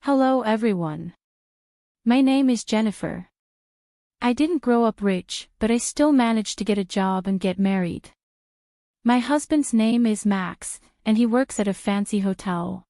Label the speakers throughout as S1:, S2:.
S1: Hello everyone. My name is Jennifer. I didn't grow up rich, but I still managed to get a job and get married. My husband's name is Max, and he works at a fancy hotel.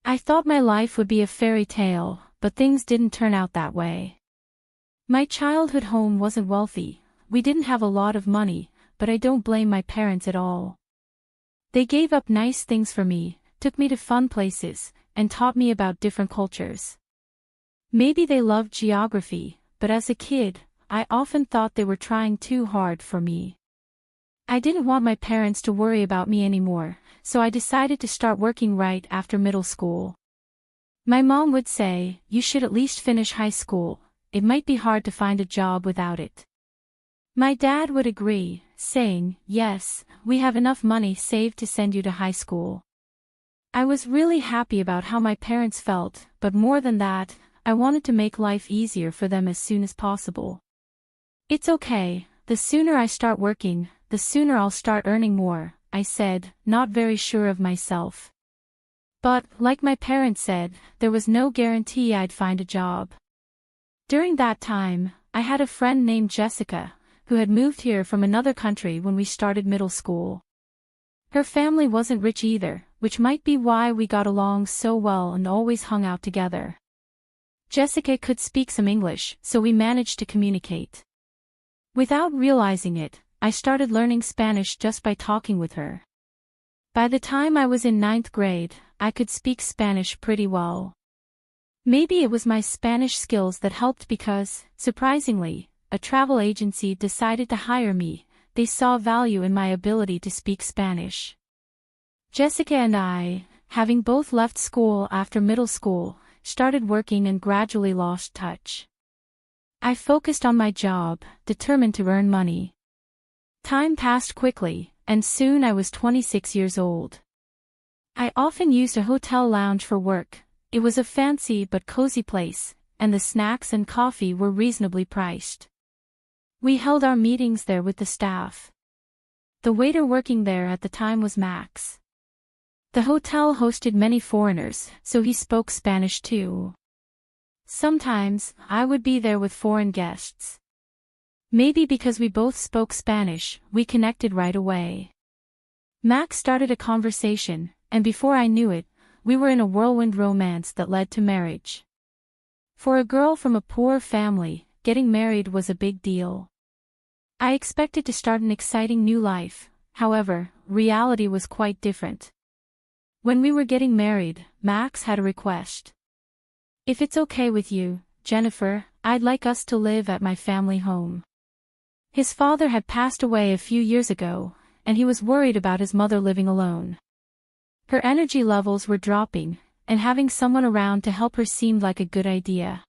S1: I thought my life would be a fairy tale, but things didn't turn out that way. My childhood home wasn't wealthy, we didn't have a lot of money, but I don't blame my parents at all. They gave up nice things for me, took me to fun places, and taught me about different cultures. Maybe they loved geography, but as a kid, I often thought they were trying too hard for me. I didn't want my parents to worry about me anymore, so I decided to start working right after middle school. My mom would say, "You should at least finish high school, it might be hard to find a job without it." My dad would agree, saying, "Yes, we have enough money saved to send you to high school." I was really happy about how my parents felt, but more than that, I wanted to make life easier for them as soon as possible. "It's okay, the sooner I start working, the sooner I'll start earning more," I said, not very sure of myself. But, like my parents said, there was no guarantee I'd find a job. During that time, I had a friend named Jessica, who had moved here from another country when we started middle school. Her family wasn't rich either, which might be why we got along so well and always hung out together. Jessica could speak some English, so we managed to communicate. Without realizing it, I started learning Spanish just by talking with her. By the time I was in 9th grade, I could speak Spanish pretty well. Maybe it was my Spanish skills that helped because, surprisingly, a travel agency decided to hire me. They saw value in my ability to speak Spanish. Jessica and I, having both left school after middle school, started working and gradually lost touch. I focused on my job, determined to earn money. Time passed quickly, and soon I was 26 years old. I often used a hotel lounge for work. It was a fancy but cozy place, and the snacks and coffee were reasonably priced. We held our meetings there with the staff. The waiter working there at the time was Max. The hotel hosted many foreigners, so he spoke Spanish too. Sometimes, I would be there with foreign guests. Maybe because we both spoke Spanish, we connected right away. Max started a conversation, and before I knew it, we were in a whirlwind romance that led to marriage. For a girl from a poor family, getting married was a big deal. I expected to start an exciting new life, however, reality was quite different. When we were getting married, Max had a request. "If it's okay with you, Jennifer, I'd like us to live at my family home." His father had passed away a few years ago, and he was worried about his mother living alone. Her energy levels were dropping, and having someone around to help her seemed like a good idea.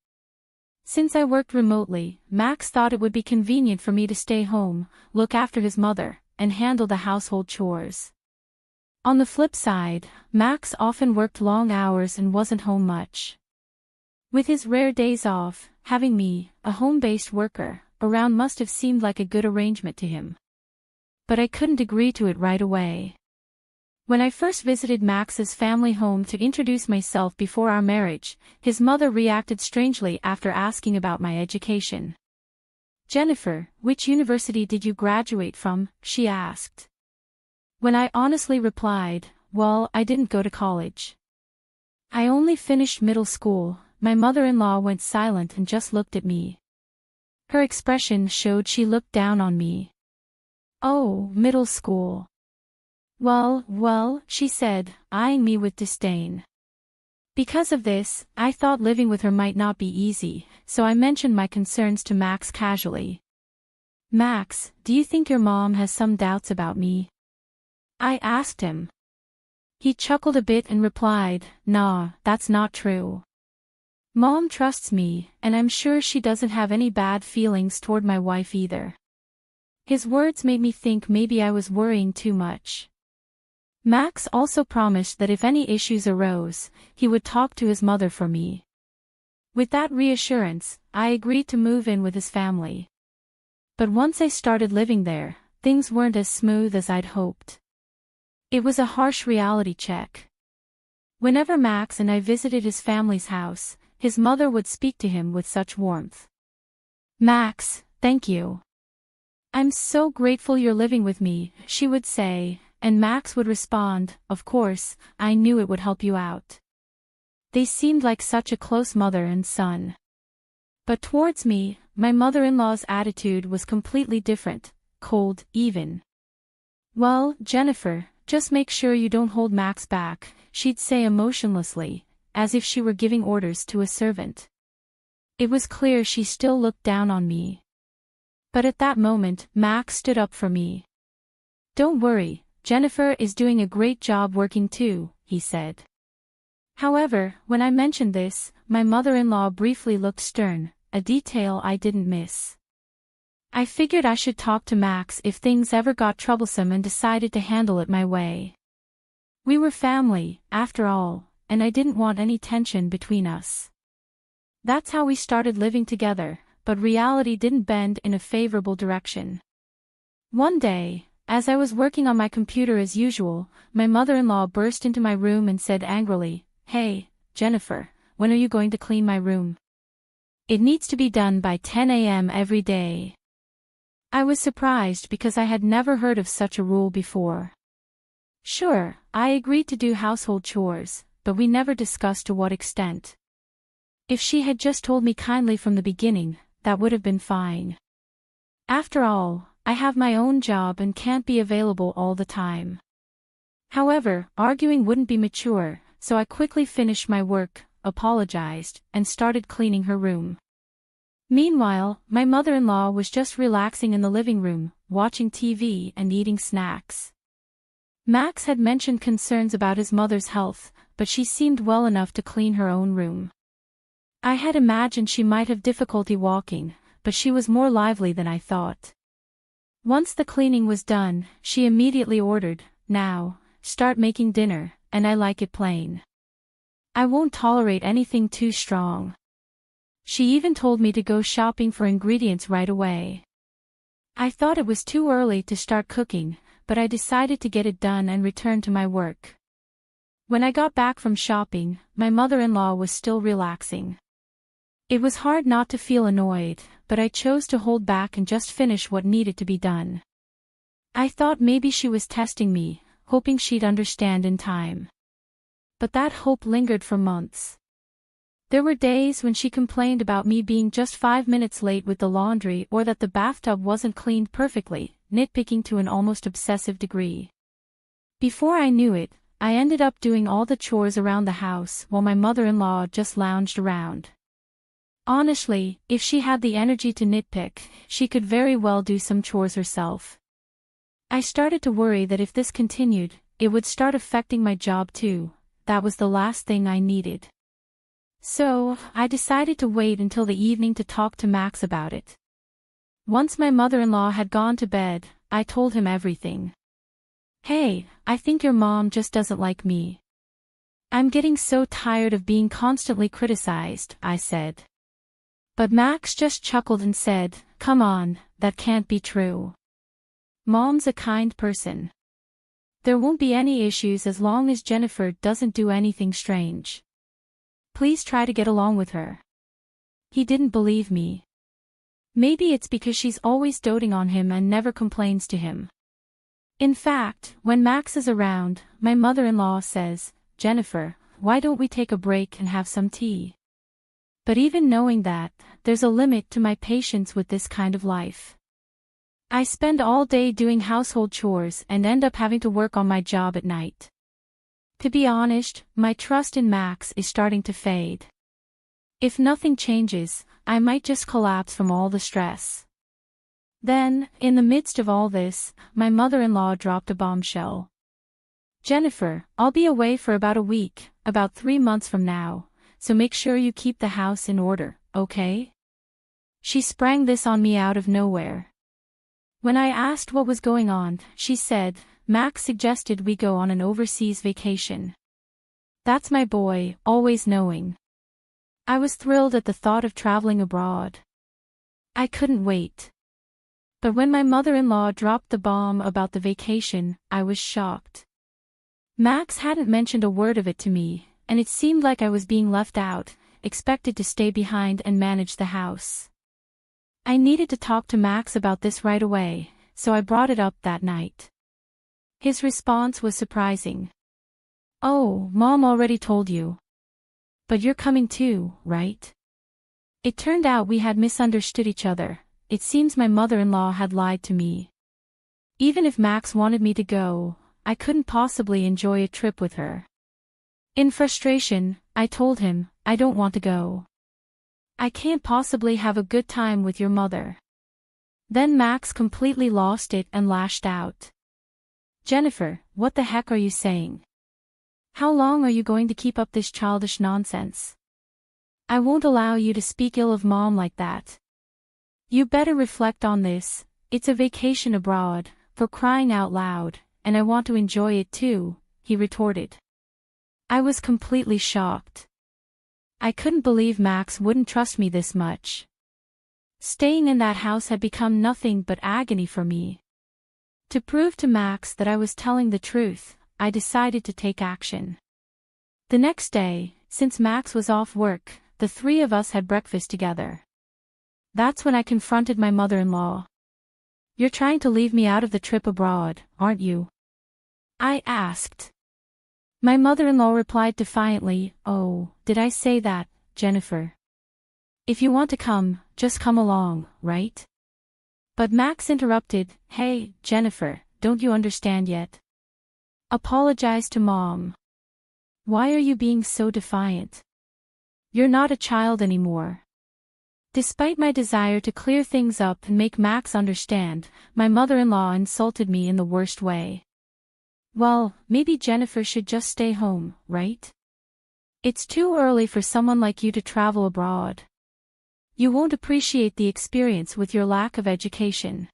S1: Since I worked remotely, Max thought it would be convenient for me to stay home, look after his mother, and handle the household chores. On the flip side, Max often worked long hours and wasn't home much. With his rare days off, having me, a home-based worker, around must have seemed like a good arrangement to him. But I couldn't agree to it right away. When I first visited Max's family home to introduce myself before our marriage, his mother reacted strangely after asking about my education. "Jennifer, which university did you graduate from?" she asked. When I honestly replied, "Well, I didn't go to college. I only finished middle school," my mother-in-law went silent and just looked at me. Her expression showed she looked down on me. "Oh, middle school. Well, she said, eyeing me with disdain. Because of this, I thought living with her might not be easy, so I mentioned my concerns to Max casually. "Max, do you think your mom has some doubts about me?" I asked him. He chuckled a bit and replied, "Nah, that's not true. Mom trusts me, and I'm sure she doesn't have any bad feelings toward my wife either." His words made me think maybe I was worrying too much. Max also promised that if any issues arose, he would talk to his mother for me. With that reassurance, I agreed to move in with his family. But once I started living there, things weren't as smooth as I'd hoped. It was a harsh reality check. Whenever Max and I visited his family's house, his mother would speak to him with such warmth. "Max, thank you. I'm so grateful you're living with me," she would say, and Max would respond, "Of course, I knew it would help you out." They seemed like such a close mother and son. But towards me, my mother-in-law's attitude was completely different, cold, even. "Well, Jennifer, just make sure you don't hold Max back," she'd say emotionlessly, as if she were giving orders to a servant. It was clear she still looked down on me. But at that moment, Max stood up for me. "Don't worry, Jennifer is doing a great job working too," he said. However, when I mentioned this, my mother-in-law briefly looked stern, a detail I didn't miss. I figured I should talk to Max if things ever got troublesome and decided to handle it my way. We were family, after all, and I didn't want any tension between us. That's how we started living together, but reality didn't bend in a favorable direction. One day, as I was working on my computer as usual, my mother-in-law burst into my room and said angrily, "Hey, Jennifer, when are you going to clean my room? It needs to be done by 10 a.m. every day." I was surprised because I had never heard of such a rule before. Sure, I agreed to do household chores, but we never discussed to what extent. If she had just told me kindly from the beginning, that would have been fine. After all, I have my own job and can't be available all the time. However, arguing wouldn't be mature, so I quickly finished my work, apologized, and started cleaning her room. Meanwhile, my mother-in-law was just relaxing in the living room, watching TV and eating snacks. Max had mentioned concerns about his mother's health, but she seemed well enough to clean her own room. I had imagined she might have difficulty walking, but she was more lively than I thought. Once the cleaning was done, she immediately ordered, "Now, start making dinner, and I like it plain. I won't tolerate anything too strong." She even told me to go shopping for ingredients right away. I thought it was too early to start cooking, but I decided to get it done and return to my work. When I got back from shopping, my mother-in-law was still relaxing. It was hard not to feel annoyed, but I chose to hold back and just finish what needed to be done. I thought maybe she was testing me, hoping she'd understand in time. But that hope lingered for months. There were days when she complained about me being just 5 minutes late with the laundry or that the bathtub wasn't cleaned perfectly, nitpicking to an almost obsessive degree. Before I knew it, I ended up doing all the chores around the house while my mother-in-law just lounged around. Honestly, if she had the energy to nitpick, she could very well do some chores herself. I started to worry that if this continued, it would start affecting my job too. That was the last thing I needed. So, I decided to wait until the evening to talk to Max about it. Once my mother-in-law had gone to bed, I told him everything. "Hey, I think your mom just doesn't like me. I'm getting so tired of being constantly criticized," I said. But Max just chuckled and said, "Come on, that can't be true. Mom's a kind person. There won't be any issues as long as Jennifer doesn't do anything strange. Please try to get along with her." He didn't believe me. Maybe it's because she's always doting on him and never complains to him. In fact, when Max is around, my mother-in-law says, "Jennifer, why don't we take a break and have some tea?" But even knowing that, there's a limit to my patience with this kind of life. I spend all day doing household chores and end up having to work on my job at night. To be honest, my trust in Max is starting to fade. If nothing changes, I might just collapse from all the stress. Then, in the midst of all this, my mother-in-law dropped a bombshell. "Jennifer, I'll be away for about a week, about 3 months from now, so make sure you keep the house in order, okay?" She sprang this on me out of nowhere. When I asked what was going on, she said, "Max suggested we go on an overseas vacation." That's my boy, always knowing. I was thrilled at the thought of traveling abroad. I couldn't wait. But when my mother-in-law dropped the bomb about the vacation, I was shocked. Max hadn't mentioned a word of it to me, and it seemed like I was being left out, expected to stay behind and manage the house. I needed to talk to Max about this right away, so I brought it up that night. His response was surprising. "Oh, Mom already told you. But you're coming too, right?" It turned out we had misunderstood each other. It seems my mother-in-law had lied to me. Even if Max wanted me to go, I couldn't possibly enjoy a trip with her. In frustration, I told him, "I don't want to go. I can't possibly have a good time with your mother." Then Max completely lost it and lashed out. "Jennifer, what the heck are you saying? How long are you going to keep up this childish nonsense? I won't allow you to speak ill of Mom like that. You better reflect on this. It's a vacation abroad, for crying out loud, and I want to enjoy it too," he retorted. I was completely shocked. I couldn't believe Max wouldn't trust me this much. Staying in that house had become nothing but agony for me. To prove to Max that I was telling the truth, I decided to take action. The next day, since Max was off work, the three of us had breakfast together. That's when I confronted my mother-in-law. "You're trying to leave me out of the trip abroad, aren't you?" I asked. My mother-in-law replied defiantly, "Oh, did I say that, Jennifer? If you want to come, just come along, right?" But Max interrupted, "Hey, Jennifer, don't you understand yet? Apologize to Mom. Why are you being so defiant? You're not a child anymore." Despite my desire to clear things up and make Max understand, my mother-in-law insulted me in the worst way. "Well, maybe Jennifer should just stay home, right? It's too early for someone like you to travel abroad. You won't appreciate the experience with your lack of education.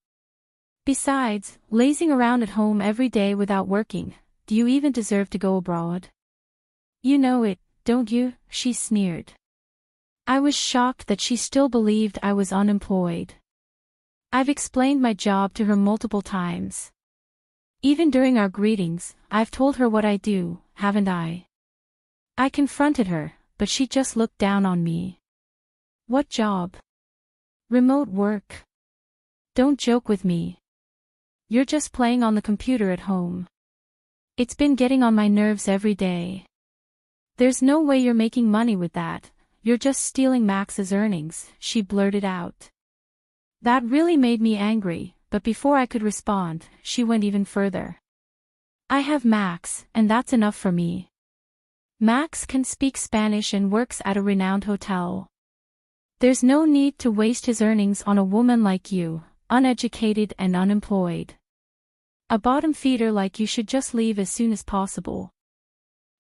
S1: Besides, lazing around at home every day without working, do you even deserve to go abroad? You know it, don't you?" she sneered. I was shocked that she still believed I was unemployed. I've explained my job to her multiple times. Even during our greetings, I've told her what I do, haven't I? I confronted her, but she just looked down on me. "What job? Remote work? Don't joke with me. You're just playing on the computer at home. It's been getting on my nerves every day. There's no way you're making money with that. You're just stealing Max's earnings," she blurted out. That really made me angry, but before I could respond, she went even further. "I have Max, and that's enough for me. Max can speak Spanish and works at a renowned hotel. There's no need to waste his earnings on a woman like you, uneducated and unemployed. A bottom feeder like you should just leave as soon as possible."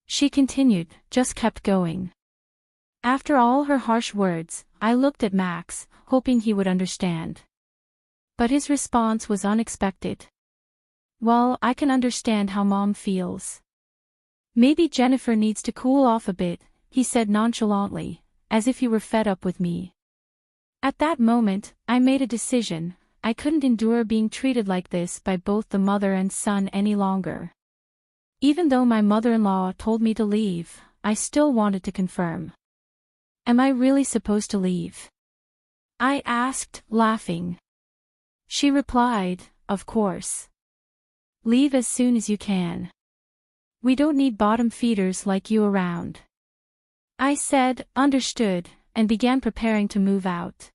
S1: She continued, just kept going. After all her harsh words, I looked at Max, hoping he would understand. But his response was unexpected. "Well, I can understand how Mom feels. Maybe Jennifer needs to cool off a bit," he said nonchalantly, as if he were fed up with me. At that moment, I made a decision. I couldn't endure being treated like this by both the mother and son any longer. Even though my mother-in-law told me to leave, I still wanted to confirm. "Am I really supposed to leave?" I asked, laughing. She replied, "Of course. Leave as soon as you can. We don't need bottom feeders like you around." I said, "Understood," and began preparing to move out.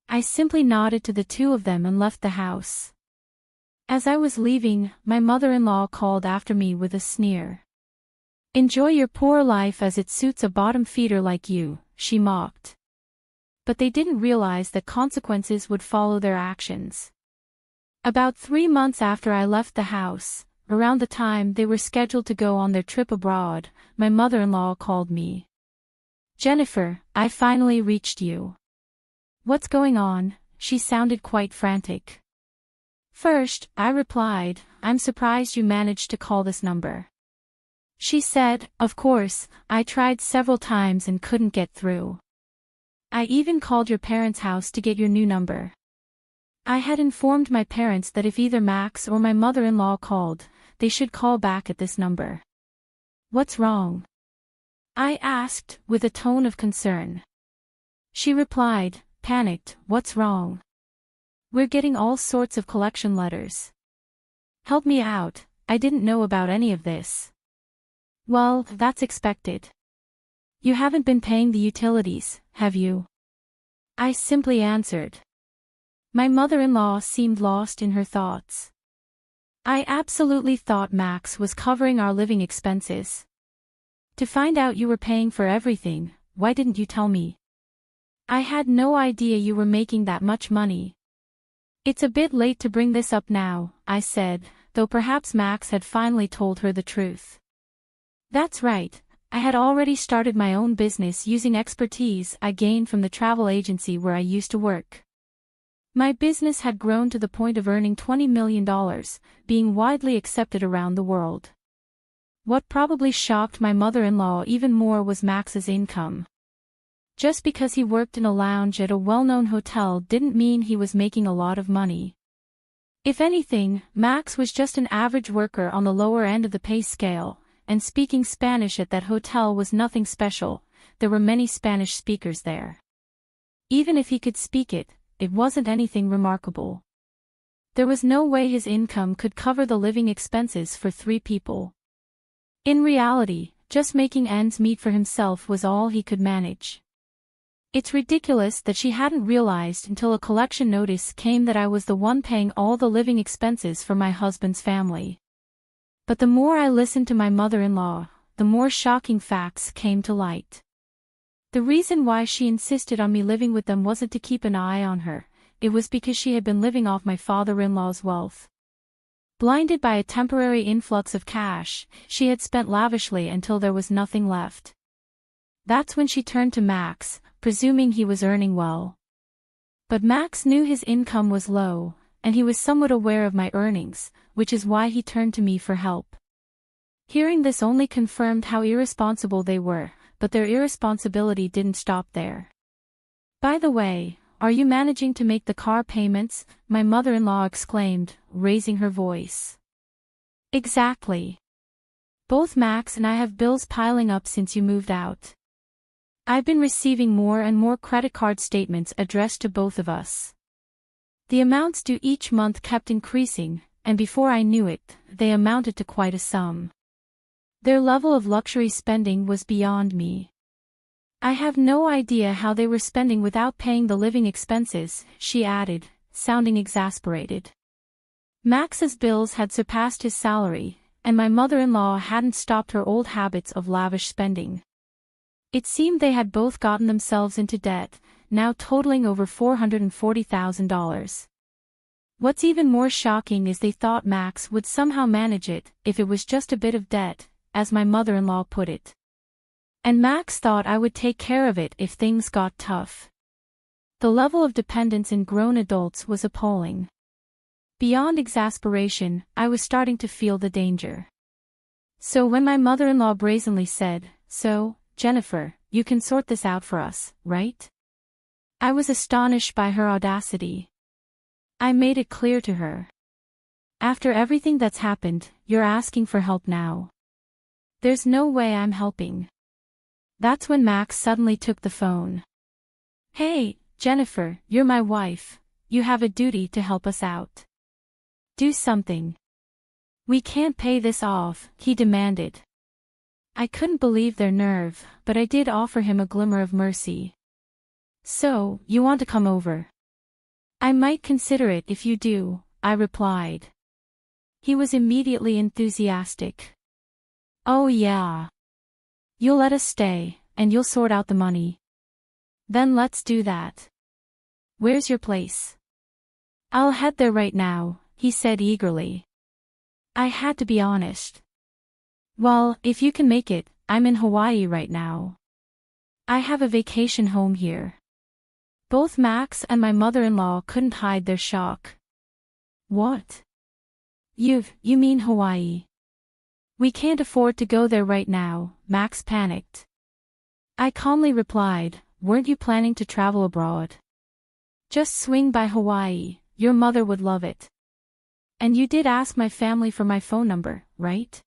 S1: I simply nodded to the two of them and left the house. As I was leaving, my mother-in-law called after me with a sneer. "Enjoy your poor life as it suits a bottom feeder like you," she mocked. But they didn't realize that consequences would follow their actions. About 3 months after I left the house, around the time they were scheduled to go on their trip abroad, my mother-in-law called me. "Jennifer, I finally reached you." "What's going on?" She sounded quite frantic. "First," I replied, "I'm surprised you managed to call this number." She said, "Of course, I tried several times and couldn't get through. I even called your parents' house to get your new number." I had informed my parents that if either Max or my mother-in-law called, they should call back at this number. "What's wrong?" I asked, with a tone of concern. She replied, panicked, "What's wrong?" "We're getting all sorts of collection letters." "Help me out, I didn't know about any of this." "Well, that's expected. You haven't been paying the utilities, have you?" I simply answered. My mother-in-law seemed lost in her thoughts. "I absolutely thought Max was covering our living expenses. To find out you were paying for everything, why didn't you tell me? I had no idea you were making that much money." "It's a bit late to bring this up now," I said, though perhaps Max had finally told her the truth. That's right, I had already started my own business using expertise I gained from the travel agency where I used to work. My business had grown to the point of earning $20 million, being widely accepted around the world. What probably shocked my mother-in-law even more was Max's income. Just because he worked in a lounge at a well-known hotel didn't mean he was making a lot of money. If anything, Max was just an average worker on the lower end of the pay scale, and speaking Spanish at that hotel was nothing special. There were many Spanish speakers there. Even if he could speak it, it wasn't anything remarkable. There was no way his income could cover the living expenses for 3 people. In reality, just making ends meet for himself was all he could manage. It's ridiculous that she hadn't realized until a collection notice came that I was the one paying all the living expenses for my husband's family. But the more I listened to my mother-in-law, the more shocking facts came to light. The reason why she insisted on me living with them wasn't to keep an eye on her, it was because she had been living off my father-in-law's wealth. Blinded by a temporary influx of cash, she had spent lavishly until there was nothing left. That's when she turned to Max, presuming he was earning well. But Max knew his income was low, and he was somewhat aware of my earnings, which is why he turned to me for help. Hearing this only confirmed how irresponsible they were, but their irresponsibility didn't stop there. "By the way, are you managing to make the car payments?" my mother-in-law exclaimed, raising her voice. "Exactly. Both Max and I have bills piling up since you moved out. I've been receiving more and more credit card statements addressed to both of us. The amounts due each month kept increasing, and before I knew it, they amounted to quite a sum. Their level of luxury spending was beyond me. I have no idea how they were spending without paying the living expenses," she added, sounding exasperated. Max's bills had surpassed his salary, and my mother-in-law hadn't stopped her old habits of lavish spending. It seemed they had both gotten themselves into debt, now totaling over $440,000. What's even more shocking is they thought Max would somehow manage it, if it was just a bit of debt, as my mother-in-law put it. And Max thought I would take care of it if things got tough. The level of dependence in grown adults was appalling. Beyond exasperation, I was starting to feel the danger. So when my mother-in-law brazenly said, "So, Jennifer, you can sort this out for us, right?" I was astonished by her audacity. I made it clear to her. "After everything that's happened, you're asking for help now. There's no way I'm helping." That's when Max suddenly took the phone. "Hey, Jennifer, you're my wife. You have a duty to help us out. Do something. We can't pay this off," he demanded. I couldn't believe their nerve, but I did offer him a glimmer of mercy. "So, you want to come over?" "I might consider it if you do," I replied. He was immediately enthusiastic. "Oh yeah. You'll let us stay, and you'll sort out the money. Then let's do that. Where's your place?" "I'll head there right now," he said eagerly. I had to be honest. "Well, if you can make it, I'm in Hawaii right now. I have a vacation home here." Both Max and my mother-in-law couldn't hide their shock. "What? You mean Hawaii? We can't afford to go there right now," Max panicked. I calmly replied, "Weren't you planning to travel abroad? Just swing by Hawaii, your mother would love it. And you did ask my family for my phone number, right?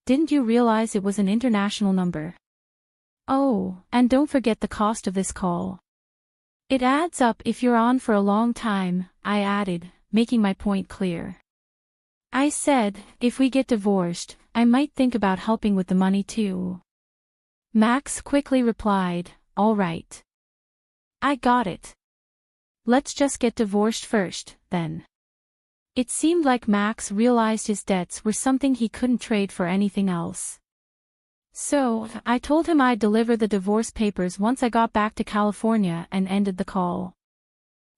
S1: Didn't you realize it was an international number?" Oh, and don't forget the cost of this call. It adds up if you're on for a long time, I added, making my point clear. I said, if we get divorced, I might think about helping with the money too. Max quickly replied, all right. I got it. Let's just get divorced first, then. It seemed like Max realized his debts were something he couldn't trade for anything else. So, I told him I'd deliver the divorce papers once I got back to California and ended the call.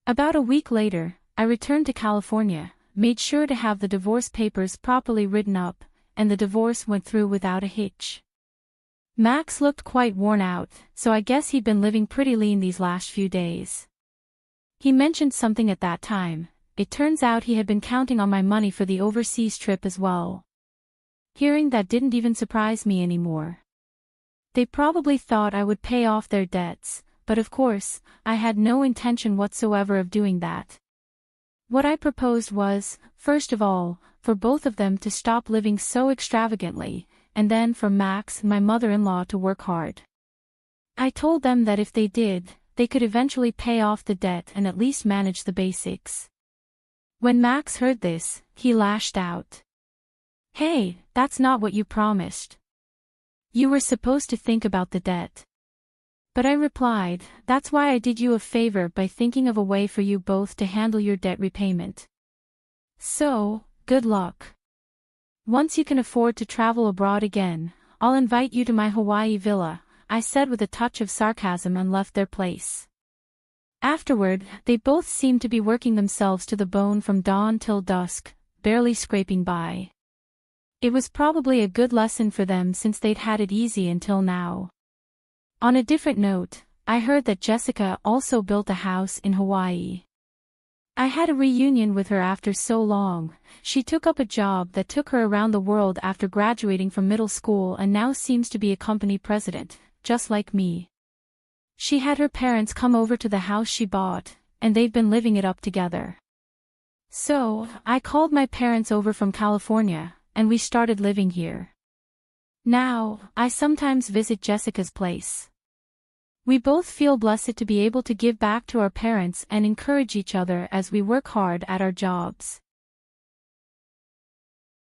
S1: About a week later, I returned to California, made sure to have the divorce papers properly written up, and the divorce went through without a hitch. Max looked quite worn out, so I guess he'd been living pretty lean these last few days. He mentioned something at that time. It turns out he had been counting on my money for the overseas trip as well. Hearing that didn't even surprise me anymore. They probably thought I would pay off their debts, but of course, I had no intention whatsoever of doing that. What I proposed was, first of all, for both of them to stop living so extravagantly, and then for Max and my mother-in-law to work hard. I told them that if they did, they could eventually pay off the debt and at least manage the basics. When Max heard this, he lashed out. Hey, that's not what you promised. You were supposed to think about the debt. But I replied, that's why I did you a favor by thinking of a way for you both to handle your debt repayment. So, good luck. Once you can afford to travel abroad again, I'll invite you to my Hawaii villa, I said with a touch of sarcasm and left their place. Afterward, they both seemed to be working themselves to the bone from dawn till dusk, barely scraping by. It was probably a good lesson for them since they'd had it easy until now. On a different note, I heard that Jessica also built a house in Hawaii. I had a reunion with her after so long. She took up a job that took her around the world after graduating from middle school and now seems to be a company president, just like me. She had her parents come over to the house she bought, and they've been living it up together. So, I called my parents over from California, and we started living here. Now, I sometimes visit Jessica's place. We both feel blessed to be able to give back to our parents and encourage each other as we work hard at our jobs.